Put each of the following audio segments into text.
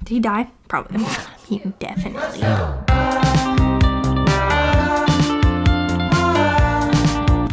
Did he die? Probably. He definitely.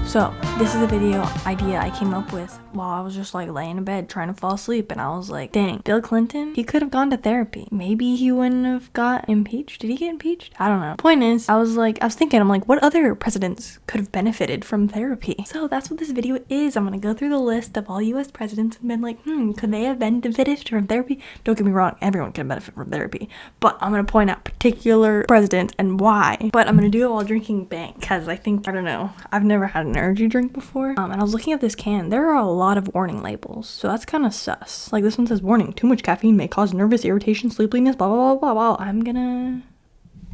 So, this is a video idea I came up with while I was just like laying in bed trying to fall asleep, and I was like, dang, Bill Clinton, he could have gone to therapy. Maybe he wouldn't have got impeached. Did he get impeached? I don't know. Point is, I was thinking, I'm like, what other presidents could have benefited from therapy? So that's what this video is. I'm gonna go through the list of all U.S. presidents and been like, could they have benefited from therapy? Don't get me wrong, everyone can benefit from therapy, but I'm gonna point out particular presidents and why. But I'm gonna do it while drinking Bang, because I don't know, I've never had an energy drink before. And I was looking at this can. There are a lot of warning labels, so that's kind of sus. Like this one says, warning, too much caffeine may cause nervous irritation, sleepiness, blah, blah, blah, blah, blah. I'm gonna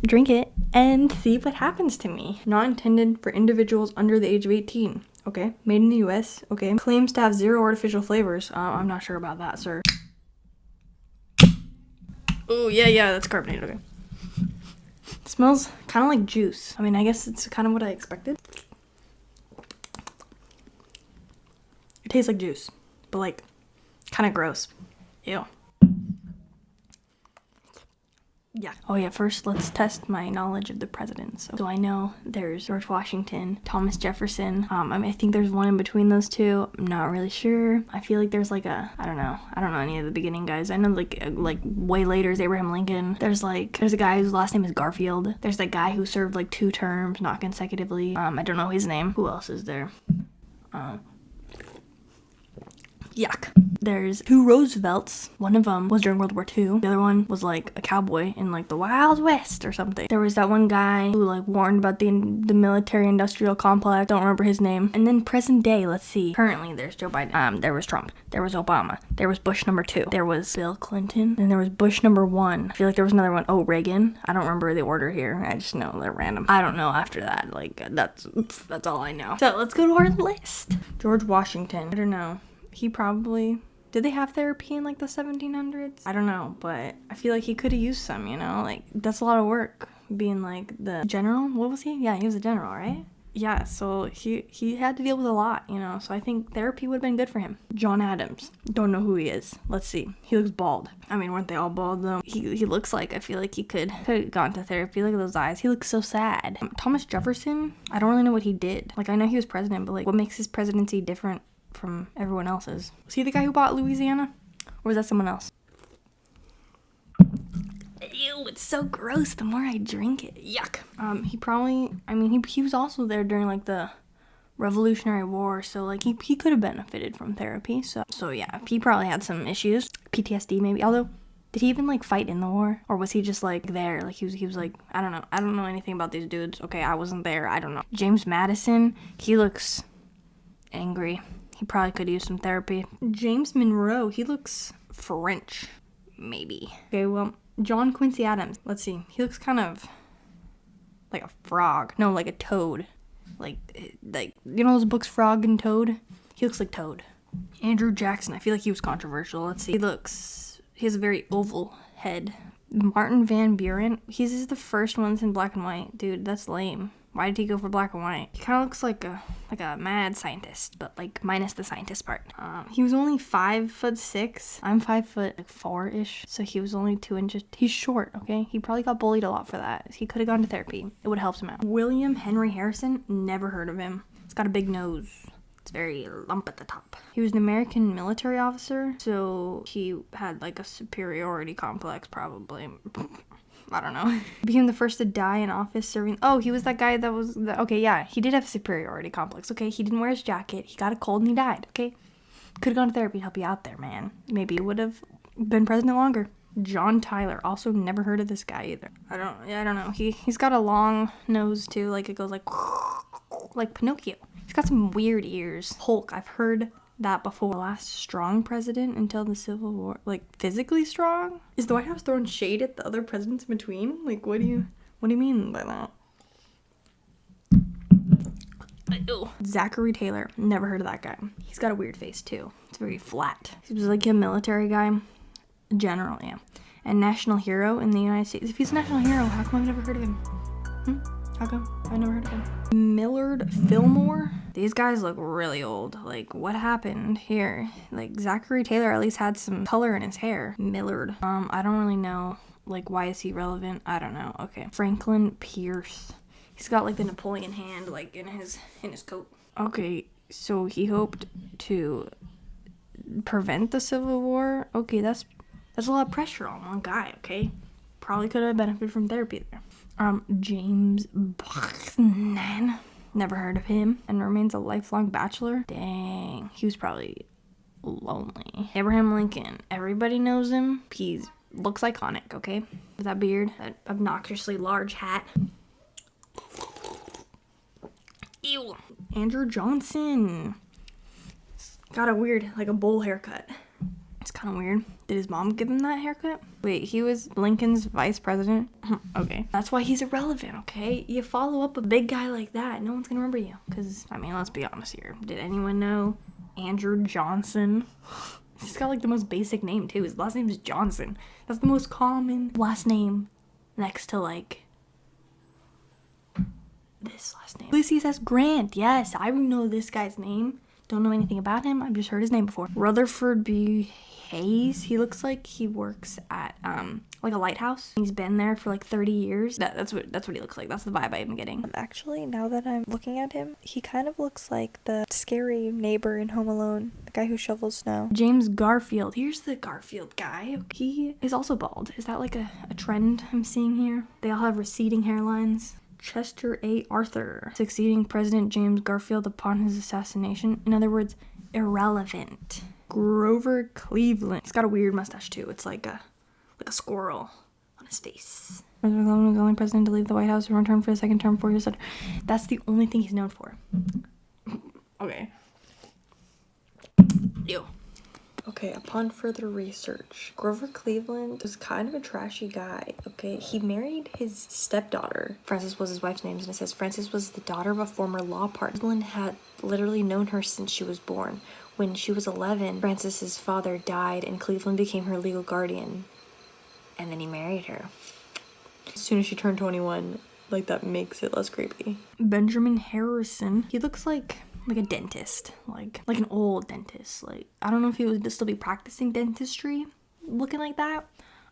drink it and see what happens to me. Not intended for individuals under the age of 18. Okay. Made in the U.S. Okay. Claims to have 0 artificial flavors. I'm not sure about that, sir. Oh, yeah, that's carbonated. Okay. It smells kind of like juice. I mean, I guess it's kind of what I expected. It tastes like juice, but like kind of gross. Ew. Yeah. Oh yeah, first let's test my knowledge of the presidents. So I know there's George Washington, Thomas Jefferson. I think there's one in between those two. I'm not really sure. I feel like there's like I don't know any of the beginning guys. I know like way later is Abraham Lincoln. There's a guy whose last name is Garfield. There's that guy who served like 2 terms, not consecutively. I don't know his name. Who else is there? Yuck. There's 2 Roosevelts. One of them was during World War II. The other one was like a cowboy in like the Wild West or something. There was that one guy who like warned about the military industrial complex. Don't remember his name. And then present day, let's see. Currently there's Joe Biden. There was Trump. There was Obama. There was Bush number 2. There was Bill Clinton. Then there was Bush number 1. I feel like there was another one. Oh, Reagan. I don't remember the order here. I just know they're random. I don't know after that. Like that's all I know. So let's go to our list. George Washington. I don't know. He probably... Did they have therapy in like the 1700s? I don't know, but I feel like he could have used some, you know? Like, that's a lot of work, being like the general. What was he? Yeah, he was a general, right? Yeah, so he had to deal with a lot, you know? So I think therapy would have been good for him. John Adams. Don't know who he is. Let's see. He looks bald. I mean, weren't they all bald, though? He looks like, I feel like he could have gone to therapy. Look at those eyes. He looks so sad. Thomas Jefferson, I don't really know what he did. Like, I know he was president, but like, what makes his presidency different from everyone else's? Was he the guy who bought Louisiana? Or was that someone else? Ew, it's so gross the more I drink it. Yuck. He was also there during like the Revolutionary War, so like he could have benefited from therapy. So yeah, he probably had some issues. PTSD maybe. Although, did he even like fight in the war? Or was he just like there? Like he was like, I don't know. I don't know anything about these dudes. Okay, I wasn't there. I don't know. James Madison, he looks angry. He probably could use some therapy. James Monroe, he looks French, maybe. Okay, well, John Quincy Adams. Let's see. He looks kind of like a frog. No, like a toad. Like you know those books, Frog and Toad? He looks like Toad. Andrew Jackson. I feel like he was controversial. Let's see. He has a very oval head. Martin Van Buren. He's the first one that's in black and white. Dude, that's lame. Why did he go for black and white? He kind of looks like a mad scientist, but like minus the scientist part. He was only 5'6". I'm 5'4" so he was only 2 inches. He's short, okay? He probably got bullied a lot for that. He could have gone to therapy. It would have helped him out. William Henry Harrison, never heard of him. He's got a big nose. It's very lump at the top. He was an American military officer, so he had like a superiority complex probably. I don't know. Became the first to die in office serving... Oh, he was that guy that was... Okay, yeah, he did have a superiority complex. Okay, he didn't wear his jacket. He got a cold and he died. Okay, could have gone to therapy to help you out there, man. Maybe it would have been president longer. John Tyler. Also never heard of this guy either. I don't know. He's got a long nose too. Like it goes like Pinocchio. He's got some weird ears. Hulk. I've heard that before. The last strong president until the Civil War. Like physically strong? Is the White House throwing shade at the other presidents in between? Like what do you mean by that? Ew. Zachary Taylor. Never heard of that guy. He's got a weird face too. It's very flat. He was like a military guy. General, yeah. And national hero in the United States. If he's a national hero, how come I've never heard of him? How come? I never heard of him. Millard Fillmore. These guys look really old. Like, what happened here? Like, Zachary Taylor at least had some color in his hair. Millard. I don't really know. Like, why is he relevant? I don't know. Okay. Franklin Pierce. He's got, like, the Napoleon hand, like, in his coat. Okay, so he hoped to prevent the Civil War. Okay, that's a lot of pressure on one guy, okay? Probably could have benefited from therapy there. James Buchanan. Never heard of him. And remains a lifelong bachelor. Dang. He was probably lonely. Abraham Lincoln. Everybody knows him. He looks iconic, okay? With that beard. That obnoxiously large hat. Ew. Andrew Johnson. Got a weird, like a bowl haircut. It's kind of weird. Did his mom give him that haircut? Wait, he was Lincoln's vice president? Okay. That's why he's irrelevant, okay? You follow up a big guy like that, no one's gonna remember you. Because, I mean, let's be honest here. Did anyone know Andrew Johnson? He's got like the most basic name too. His last name is Johnson. That's the most common last name next to like this last name. Ulysses S. Grant. Yes, I know this guy's name. Don't know anything about him. I've just heard his name before. Rutherford B Hayes. He looks like he works at like a lighthouse. He's been there for like 30 years. That's what he looks like. That's the vibe I'm getting. Actually, now that I'm looking at him, he kind of looks like the scary neighbor in Home Alone, the guy who shovels snow. James Garfield. Here's the Garfield guy. He is also bald. Is that like a trend I'm seeing here? They all have receding hairlines. Chester A. Arthur, succeeding President James Garfield upon his assassination. In other words, irrelevant. Grover Cleveland. He's got a weird mustache too. It's like a squirrel on his face. President Cleveland was the only president to leave the White House and return for a second term 4 years later. That's the only thing he's known for. Okay. Ew. Okay, upon further research, Grover Cleveland was kind of a trashy guy, okay? He married his stepdaughter. Frances was his wife's name, and it says Frances was the daughter of a former law partner. Cleveland had literally known her since she was born. When she was 11, Frances's father died, and Cleveland became her legal guardian. And then he married her. As soon as she turned 21, like, that makes it less creepy. Benjamin Harrison. He looks like a dentist, like an old dentist. Like, I don't know if he would still be practicing dentistry looking like that,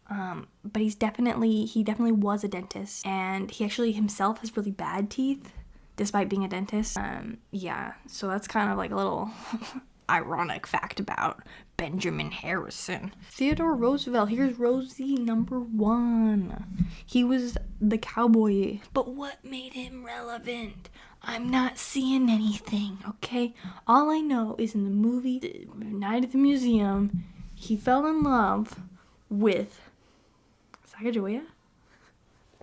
but he definitely was a dentist, and he actually himself has really bad teeth despite being a dentist. Yeah, so that's kind of like a little ironic fact about Benjamin Harrison. Theodore Roosevelt. Here's Rosie number 1. He was the cowboy, but what made him relevant? I'm not seeing anything, okay? All I know is in the movie The Night at the Museum, he fell in love with Sacagawea,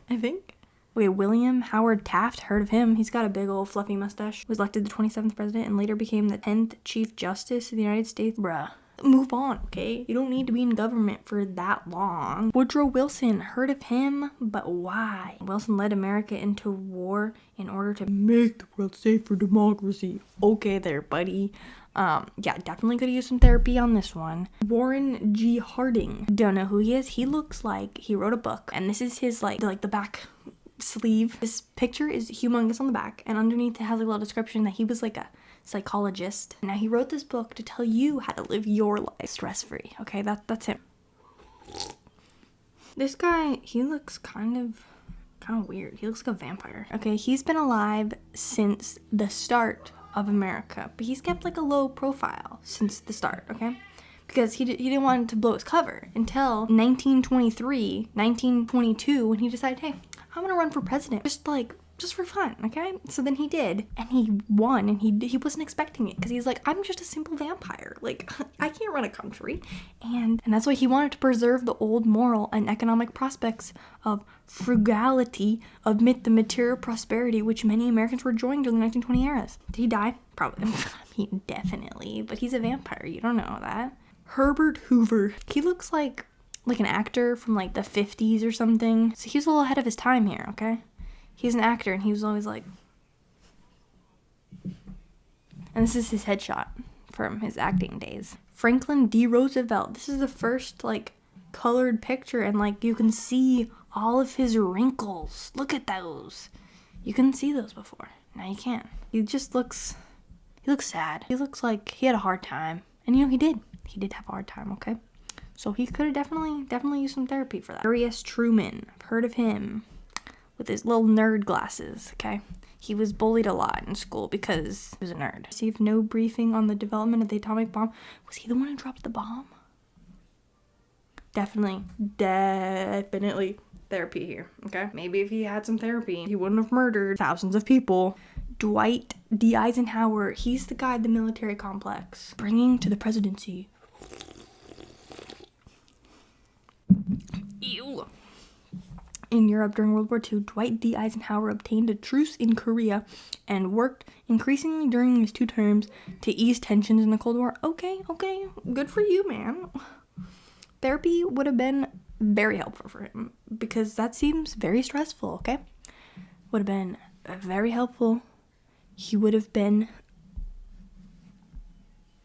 I think. Wait, William Howard Taft, heard of him? He's got a big old fluffy mustache. Was elected the 27th president and later became the 10th Chief Justice of the United States. Bruh. Move on, okay? You don't need to be in government for that long. Woodrow Wilson, heard of him, but why? Wilson led America into war in order to make the world safe for democracy. Okay there, buddy. Yeah, definitely could use some therapy on this one. Warren G. Harding. Don't know who he is. He looks like he wrote a book, and this is his like the back sleeve. This picture is humongous on the back, and underneath it has a little description that he was like a psychologist. Now he wrote this book to tell you how to live your life stress-free. Okay, that's him. This guy, he looks kind of weird. He looks like a vampire. Okay, he's been alive since the start of America, but he's kept like a low profile since the start, okay? Because he didn't want to blow his cover until 1923, 1922, when he decided, hey, I'm gonna run for president, just for fun, okay? So then he did, and he won, and he wasn't expecting it, because he's like, I'm just a simple vampire, like, I can't run a country, and that's why he wanted to preserve the old moral and economic prospects of frugality amid the material prosperity which many Americans were enjoying during the 1920 eras. Did he die? Probably. I mean, definitely, but he's a vampire, you don't know that. Herbert Hoover. He looks like an actor from like the 50s or something, so he was a little ahead of his time here, okay? He's an actor, and he was always like... And this is his headshot from his acting days. Franklin D. Roosevelt. This is the first, like, colored picture, and, like, you can see all of his wrinkles. Look at those. You couldn't see those before. Now you can. He looks sad. He looks like he had a hard time. And he did. He did have a hard time, okay? So he could have definitely used some therapy for that. U.S Truman. I've heard of him. With his little nerd glasses, okay? He was bullied a lot in school because he was a nerd. Received no briefing on the development of the atomic bomb. Was he the one who dropped the bomb? Definitely therapy here, okay? Maybe if he had some therapy, he wouldn't have murdered thousands of people. Dwight D Eisenhower, he's the guy at the military complex, bringing to the presidency. Ew. In Europe during World War II, Dwight D. Eisenhower obtained a truce in Korea and worked increasingly during his 2 terms to ease tensions in the Cold War. Okay, good for you, man. Therapy would have been very helpful for him because that seems very stressful, okay? Would have been very helpful. He would have been,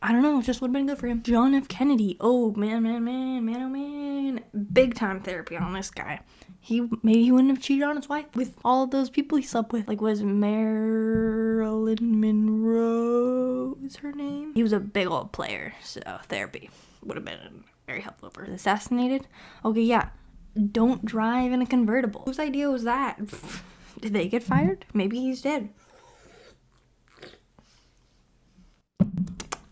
I don't know, just would have been good for him. John F. Kennedy. Oh, man. Big time therapy on this guy. Maybe he wouldn't have cheated on his wife with all of those people he slept with. Like, was Marilyn Monroe is her name? He was a big old player, so therapy would have been very helpful for him. Assassinated? Okay, yeah. Don't drive in a convertible. Whose idea was that? Did they get fired? Maybe he's dead.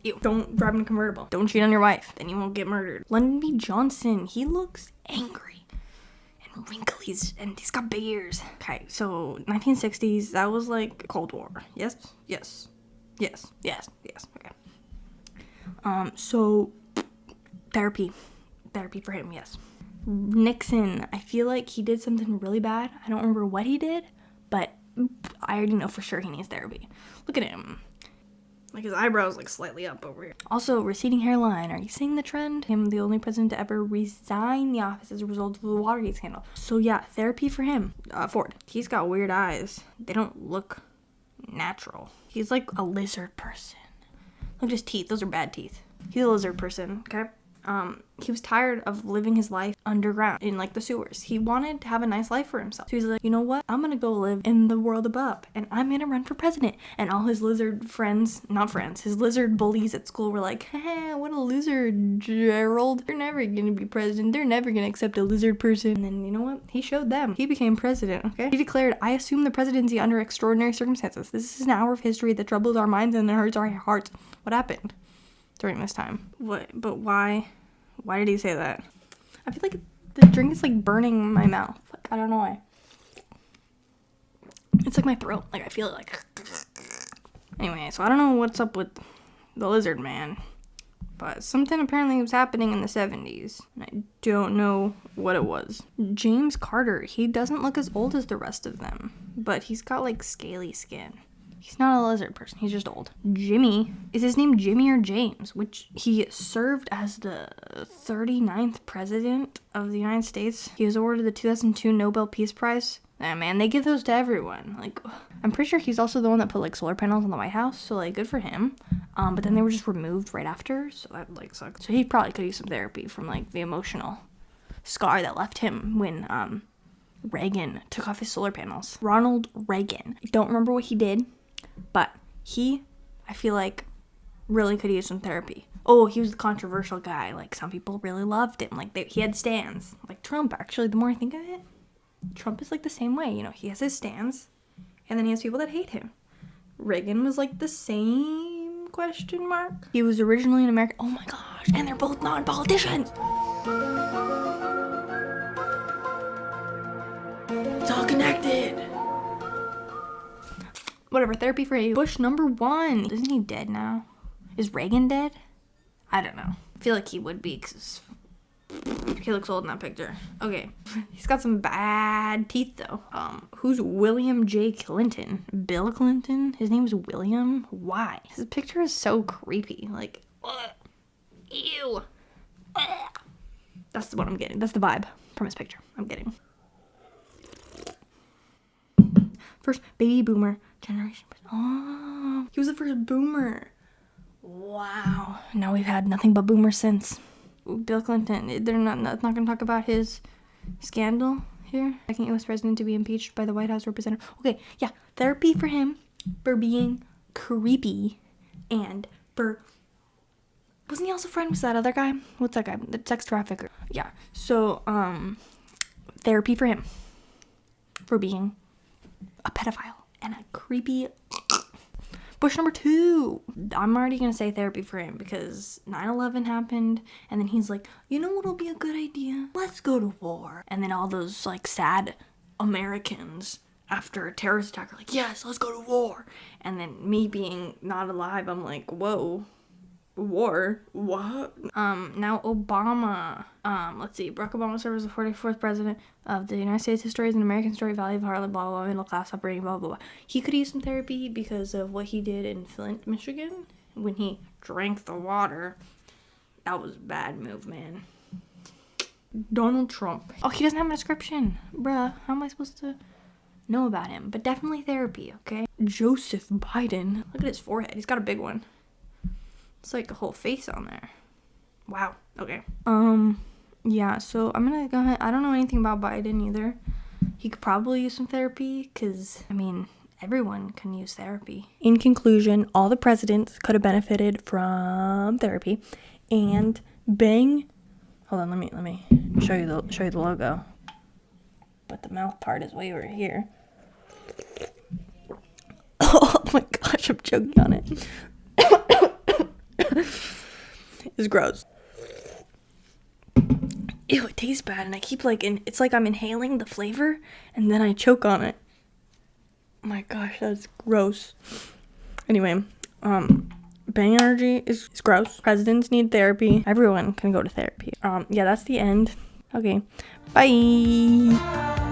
Ew. Don't drive in a convertible. Don't cheat on your wife. Then you won't get murdered. Lyndon B. Johnson. He looks angry and wrinkly, and he's got big ears. Okay, so 1960s, that was like Cold War. Yes. Okay. So therapy for him, yes. Nixon. I feel like he did something really bad. I don't remember what he did, but I already know for sure he needs therapy. Look at him. Like, his eyebrows, like, slightly up over here. Also, receding hairline. Are you seeing the trend? Him, the only president to ever resign the office as a result of the Watergate scandal. So, yeah, therapy for him. Ford. He's got weird eyes. They don't look natural. He's like a lizard person. Look at his teeth. Those are bad teeth. He's a lizard person, okay? He was tired of living his life underground in like the sewers. He wanted to have a nice life for himself. So he's like, you know what? I'm gonna go live in the world above and I'm gonna run for president. And all his lizard his lizard bullies at school were like, hey, what a loser, Gerald. They're never gonna be president. They're never gonna accept a lizard person. And then you know what? He showed them. He became president, okay? He declared, I assume the presidency under extraordinary circumstances. This is an hour of history that troubles our minds and hurts our hearts. What happened during this time? But why did he say that? I feel like the drink is like burning my mouth. Like, I don't know why. It's like my throat. Like, I feel it like. Anyway, so I don't know what's up with the lizard man. But something apparently was happening in the 70s. And I don't know what it was. James Carter. He doesn't look as old as the rest of them. But he's got like scaly skin. He's not a lizard person. He's just old. Jimmy. Is his name Jimmy or James? Which he served as the 39th president of the United States. He was awarded the 2002 Nobel Peace Prize. Man, they give those to everyone. Like, I'm pretty sure he's also the one that put like solar panels on the White House. So like, good for him. But then they were just removed right after. So that like sucked. So he probably could use some therapy from like the emotional scar that left him when Reagan took off his solar panels. Ronald Reagan. I don't remember what he did. But he, I feel like, really could use some therapy. Oh, he was the controversial guy. Like, some people really loved him. Like, he had stands. Like Trump, actually, the more I think of it, Trump is like the same way. You know, he has his stands, and then he has people that hate him. Reagan was like the same question mark. He was originally an American. Oh my gosh, and they're both non-politicians. It's all connected. Whatever, therapy for you. Bush number 1. Isn't he dead now? Is Reagan dead? I don't know. I feel like he would be because he looks old in that picture. Okay. He's got some bad teeth though. Who's William J. Clinton? Bill Clinton? His name's William? Why? His picture is so creepy. Like, ew. That's what I'm getting. That's the vibe from his picture I'm getting. First baby boomer generation. Oh, he was the first boomer. Wow. Now we've had nothing but boomers since. Bill Clinton. They're not going to talk about his scandal. here. Second U.S. president to be impeached by the White House representative. Okay, yeah, therapy for him for being creepy and for... Wasn't he also friends with that other guy? What's that guy? The sex trafficker. Yeah, so, therapy for him for being a pedophile and a creepy... Bush number 2. I'm already gonna say therapy for him because 9/11 happened, and then he's like, you know what'll be a good idea? Let's go to war. And then all those like sad Americans after a terrorist attack are like, yes, let's go to war. And then me being not alive, I'm like, whoa, war? What? Now Obama. Let's see. Barack Obama served as the 44th president of the United States. History is an American story, value of Harlem, blah, blah, blah, middle class upbringing, blah, blah, blah. He could use some therapy because of what he did in Flint, Michigan, when he drank the water. That was a bad move, man. Donald Trump. Oh, he doesn't have an inscription. Bruh, how am I supposed to know about him? But definitely therapy, okay? Joseph Biden. Look at his forehead. He's got a big one. It's like a whole face on there. Wow. Okay. Yeah, so I'm gonna go ahead. I don't know anything about Biden either. He could probably use some therapy because, I mean, everyone can use therapy. In conclusion, all the presidents could have benefited from therapy. And hold on, let me show you the logo. But the mouth part is way over here. Oh my gosh, I'm choking on it. It's gross. Ew, it tastes bad, and I keep it's like I'm inhaling the flavor, and then I choke on it. Oh my gosh, that's gross. Anyway, bang energy is gross. Presidents need therapy. Everyone can go to therapy. Yeah, that's the end. Okay, bye.